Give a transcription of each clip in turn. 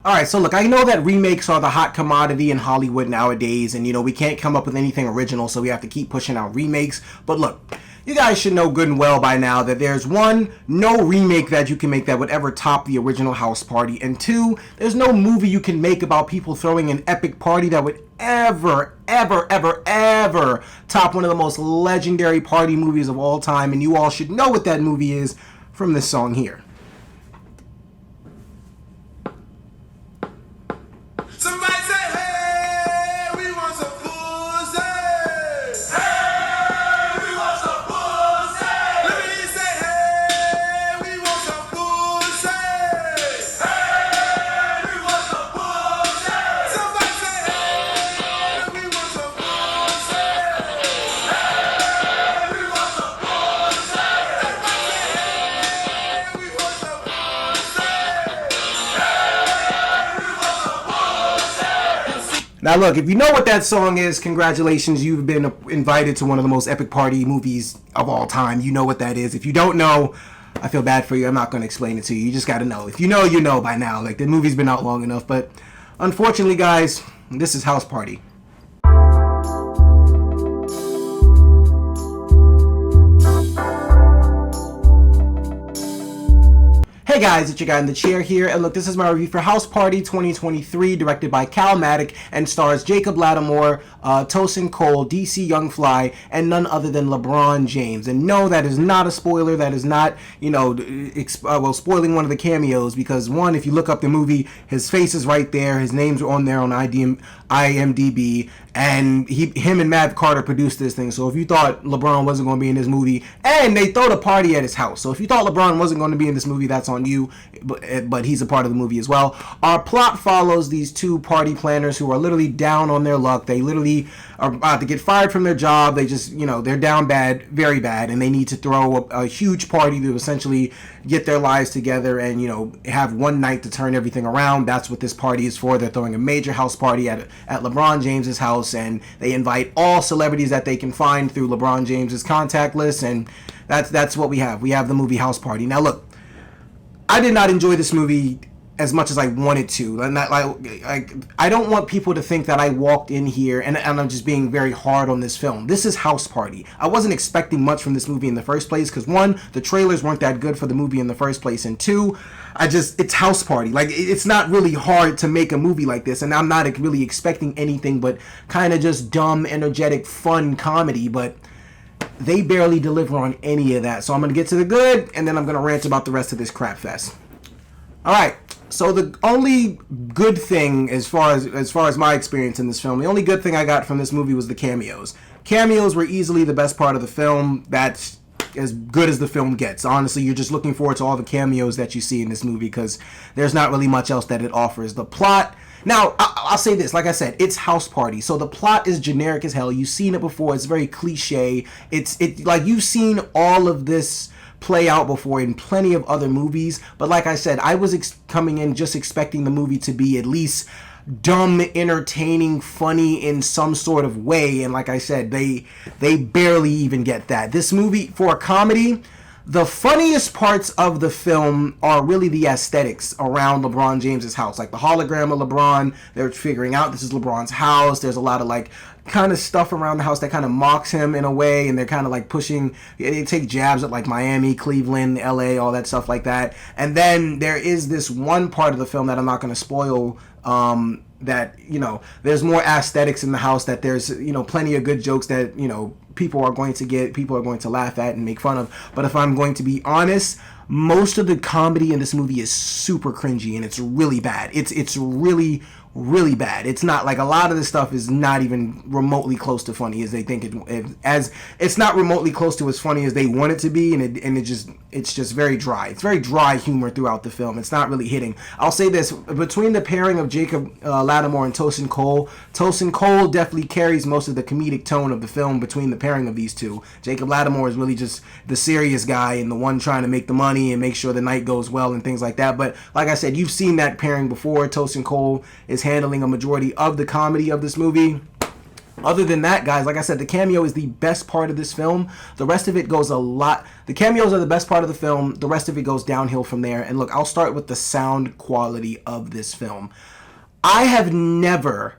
Alright, so look, I know that remakes are the hot commodity in Hollywood nowadays, and we can't come up with anything original, so we have to keep pushing out remakes. But look, you guys should know good and well by now that there's one, no remake that you can make that would ever top the original House Party, and two, there's no movie you can make about people throwing an epic party that would ever top one of the most legendary party movies of all time, and you all should know what that movie is from this song here. Somebody say, hey, we want some pussy. Hey, we want some pussy. Let me say, hey, we want some pussy. Hey, we want some pussy. Somebody say, hey, we want some pussy. Hey, we want some pussy. Everybody say, hey, we want some pussy. Now look, if you know what that song is, congratulations, you've been invited to one of the most epic party movies of all time. You know what that is. If you don't know, I feel bad for you. I'm not going to explain it to you. You just got to know. If you know, you know by now. Like, the movie's been out long enough. But unfortunately, guys, this is House Party. Hey guys, it's your guy in the chair here, and look, this is my review for House Party 2023, directed by Cal Maddock, and stars Jacob Lattimore, Tosin Cole, DC Young Fly, and none other than LeBron James. And no, that is not a spoiler. That is not, spoiling one of the cameos, because one, if you look up the movie, his face is right there, his name's on there on IMDb, and him and Mav Carter produced this thing. So if you thought LeBron wasn't going to be in this movie, and they throw the party at his house. So if you thought LeBron wasn't going to be in this movie, that's on you, but he's a part of the movie as well. Our plot follows these two party planners who are literally down on their luck. They literally are about to get fired from their job. They just, they're down bad, very bad, and they need to throw a huge party to essentially get their lives together and, have one night to turn everything around. That's what this party is for. They're throwing a major house party at LeBron James's house, and they invite all celebrities that they can find through LeBron James's contact list, and that's what we have. We have the movie House Party. Now look, I did not enjoy this movie as much as I wanted to. And I don't want people to think that I walked in here and I'm just being very hard on this film. This is House Party. I wasn't expecting much from this movie in the first place because one, the trailers weren't that good for the movie in the first place, and two, it's House Party. Like, it's not really hard to make a movie like this, and I'm not really expecting anything but kind of just dumb, energetic, fun comedy, but they barely deliver on any of that. So I'm going to get to the good, and then I'm going to rant about the rest of this crap fest. Alright, so the only good thing, as far as my experience in this film, the only good thing I got from this movie was the cameos. Cameos were easily the best part of the film. That's as good as the film gets. Honestly, you're just looking forward to all the cameos that you see in this movie because there's not really much else that it offers. The plot... Now, I'll say this, like I said, it's House Party, so the plot is generic as hell. You've seen it before. It's very cliche. It's like you've seen all of this play out before in plenty of other movies, but like I said, I was coming in just expecting the movie to be at least dumb, entertaining, funny in some sort of way, and like I said, they barely even get that. This movie, for a comedy, the funniest parts of the film are really the aesthetics around LeBron James's house. Like the hologram of LeBron, they're figuring out this is LeBron's house. There's a lot of kind of stuff around the house that kind of mocks him in a way, and they're kind of pushing, they take jabs at Miami, Cleveland, LA, all that stuff like that. And then there is this one part of the film that I'm not going to spoil, that, there's more aesthetics in the house, that there's, plenty of good jokes that, people are going to laugh at and make fun of. But if I'm going to be honest, most of the comedy in this movie is super cringy, and it's really bad. It's really bad. It's not a lot of this stuff is not even remotely close to funny as they think it's not remotely close to as funny as they want it to be, and it's just very dry. It's very dry humor throughout the film. It's not really hitting. I'll say this, between the pairing of Jacob Lattimore and Tosin Cole definitely carries most of the comedic tone of the film between the pairing of these two. Jacob Lattimore is really just the serious guy and the one trying to make the money and make sure the night goes well and things like that. But like I said, you've seen that pairing before. Tosin Cole is handling a majority of the comedy of this movie. Other than that, guys, like I said, the cameo is the best part of this film. The rest of it goes a lot. The cameos are the best part of the film. The rest of it goes downhill from there. And look, I'll start with the sound quality of this film. I have never,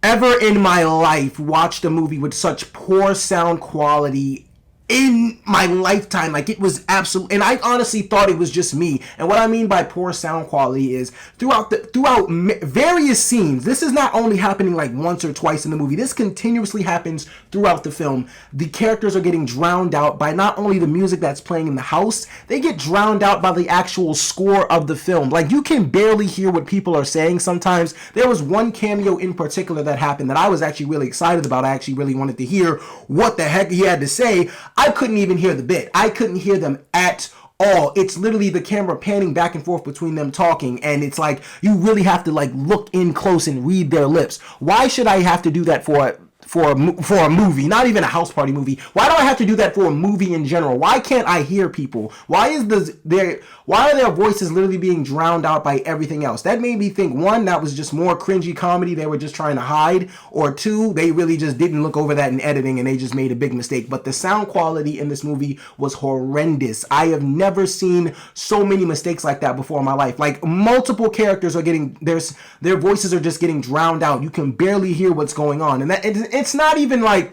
ever in my life watched a movie with such poor sound quality in my lifetime. Like, it was absolute, and I honestly thought it was just me. And what I mean by poor sound quality is throughout various scenes. This is not only happening like once or twice in the movie. This continuously happens throughout the film. The characters are getting drowned out by not only the music that's playing in the house, they get drowned out by the actual score of the film. Like, you can barely hear what people are saying sometimes. There was one cameo in particular that happened that I was actually really excited about. I actually really wanted to hear what the heck he had to say. I couldn't even hear the bit. I couldn't hear them at all. It's literally the camera panning back and forth between them talking, and it's like you really have to like look in close and read their lips. Why should I have to do that for a movie, not even a house party movie? Why do I have to do that for a movie in general? Why can't I hear people? Why are their voices literally being drowned out by everything else? That made me think, one, that was just more cringy comedy they were just trying to hide, or two, they really just didn't look over that in editing and they just made a big mistake. But the sound quality in this movie was horrendous. I have never seen so many mistakes like that before in my life. Like, multiple characters are getting their voices are just getting drowned out. You can barely hear what's going on, and it's not even like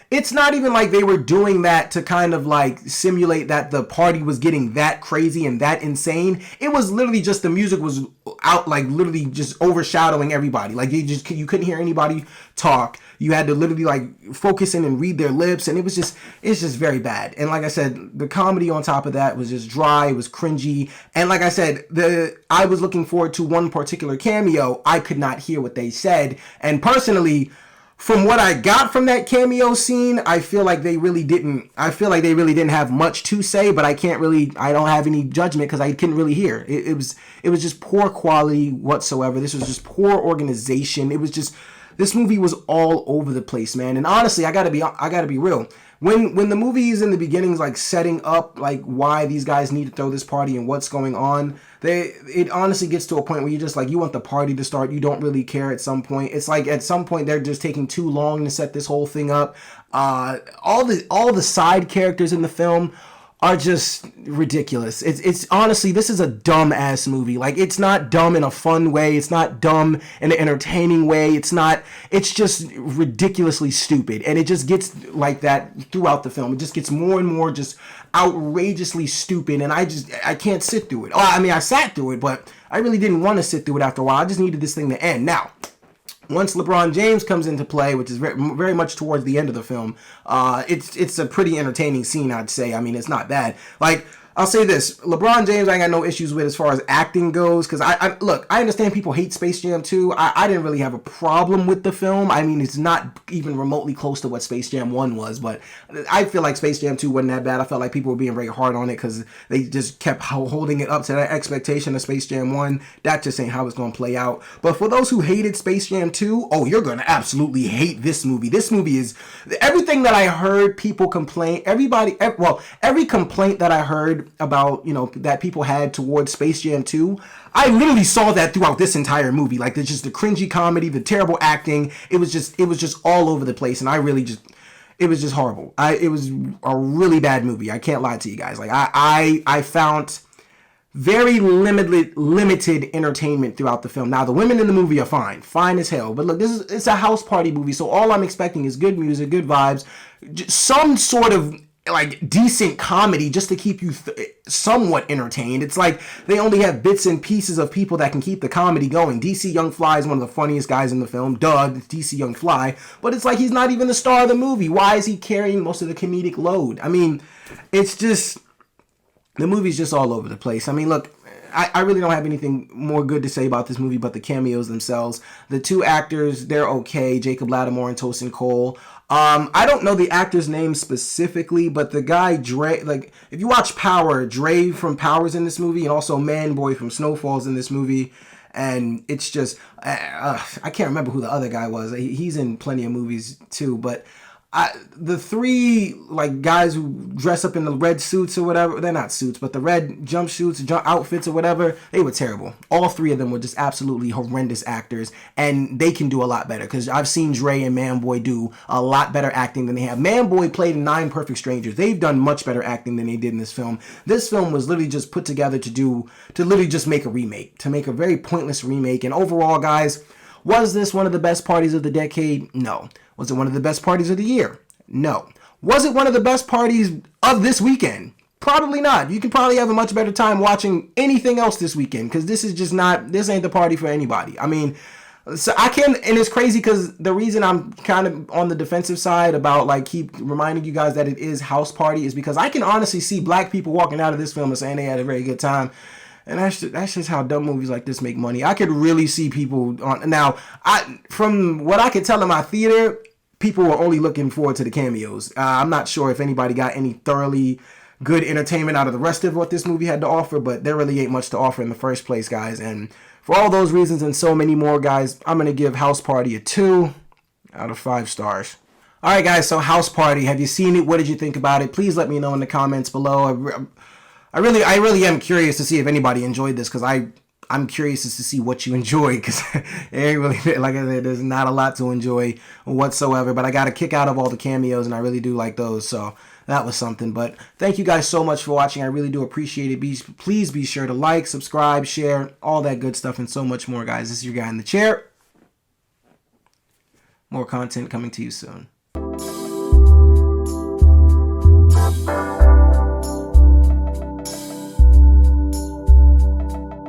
they were doing that to kind of like simulate that the party was getting that crazy and that insane. It was literally just the music was out, like literally just overshadowing everybody. Like, you couldn't hear anybody talk. You had to literally like focus in and read their lips, and it's just very bad. And like I said, the comedy on top of that was just dry. It was cringy. And like I said, I was looking forward to one particular cameo. I could not hear what they said. And personally, from what I got from that cameo scene, I feel like they really didn't have much to say, but I don't have any judgment because I couldn't really hear. It was just poor quality whatsoever. This was just poor organization. This movie was all over the place, man. And honestly, I gotta be real. When the movie is in the beginnings, like setting up like why these guys need to throw this party and what's going on, it honestly gets to a point where you're just like, you want the party to start. You don't really care at some point. It's like at some point they're just taking too long to set this whole thing up. All the side characters in the film are just ridiculous. It's honestly, this is a dumb ass movie. Like, it's not dumb in a fun way. It's not dumb in an entertaining way. It's just ridiculously stupid. And it just gets like that throughout the film. It just gets more and more just outrageously stupid. And I can't sit through it. Oh, I mean, I sat through it, but I really didn't want to sit through it after a while. I just needed this thing to end. Now, once LeBron James comes into play, which is very, very much towards the end of the film, it's a pretty entertaining scene, I'd say. I mean, it's not bad. Like, I'll say this. LeBron James, I got no issues with as far as acting goes. Because, look, I understand people hate Space Jam 2. I didn't really have a problem with the film. I mean, it's not even remotely close to what Space Jam 1 was. But I feel like Space Jam 2 wasn't that bad. I felt like people were being very hard on it because they just kept holding it up to that expectation of Space Jam 1. That just ain't how it's going to play out. But for those who hated Space Jam 2, oh, you're going to absolutely hate this movie. This movie is... Everything that I heard people complain... Every complaint that I heard about, that people had towards Space Jam 2, I literally saw that throughout this entire movie. Like, there's just the cringy comedy, the terrible acting. It was just all over the place, and it was just horrible. It was a really bad movie. I can't lie to you guys. Like, I found very limited entertainment throughout the film. Now, the women in the movie are fine as hell. But look, it's a house party movie, so all I'm expecting is good music, good vibes, some sort of like decent comedy just to keep you somewhat entertained. It's like they only have bits and pieces of people that can keep the comedy going. DC Young Fly is one of the funniest guys in the film. Duh, it's DC Young Fly. But it's like he's not even the star of the movie. Why is he carrying most of the comedic load? I mean, it's just... The movie's just all over the place. I mean, look, I really don't have anything more good to say about this movie but the cameos themselves. The two actors, they're okay. Jacob Lattimore and Tosin Cole. I don't know the actor's name specifically, but the guy, Dre, like, if you watch Power, Dre from Power's in this movie, and also Manboy from Snowfall's in this movie. And it's just, I can't remember who the other guy was. He's in plenty of movies too, but The three like guys who dress up in the red suits or whatever, they're not suits, but the red jumpsuits, outfits or whatever, they were terrible. All three of them were just absolutely horrendous actors, and they can do a lot better because I've seen Dre and Manboy do a lot better acting than they have. Manboy played in 9 Perfect Strangers. They've done much better acting than they did in this film. This film was literally just put together to literally just make a remake, to make a very pointless remake. And overall, guys, was this one of the best parties of the decade? No. Was it one of the best parties of the year? No. Was it one of the best parties of this weekend? Probably not. You can probably have a much better time watching anything else this weekend because this is just not, this ain't the party for anybody. I mean, so I can't, and it's crazy because the reason I'm kind of on the defensive side about like keep reminding you guys that it is House Party is because I can honestly see black people walking out of this film and saying they had a very good time. And that's just how dumb movies like this make money. I could really see people on now. From what I could tell in my theater, people were only looking forward to the cameos. I'm not sure if anybody got any thoroughly good entertainment out of the rest of what this movie had to offer, but there really ain't much to offer in the first place, guys. And for all those reasons and so many more, guys, I'm gonna give House Party a 2 out of 5 stars. All right, guys. So House Party, have you seen it? What did you think about it? Please let me know in the comments below. I really am curious to see if anybody enjoyed this because I'm curious as to see what you enjoy because it ain't really, like I said, there's not a lot to enjoy whatsoever, but I got a kick out of all the cameos and I really do like those, so that was something. But thank you guys so much for watching. I really do appreciate it. Please be sure to like, subscribe, share, all that good stuff and so much more, guys. This is your guy in the chair. More content coming to you soon.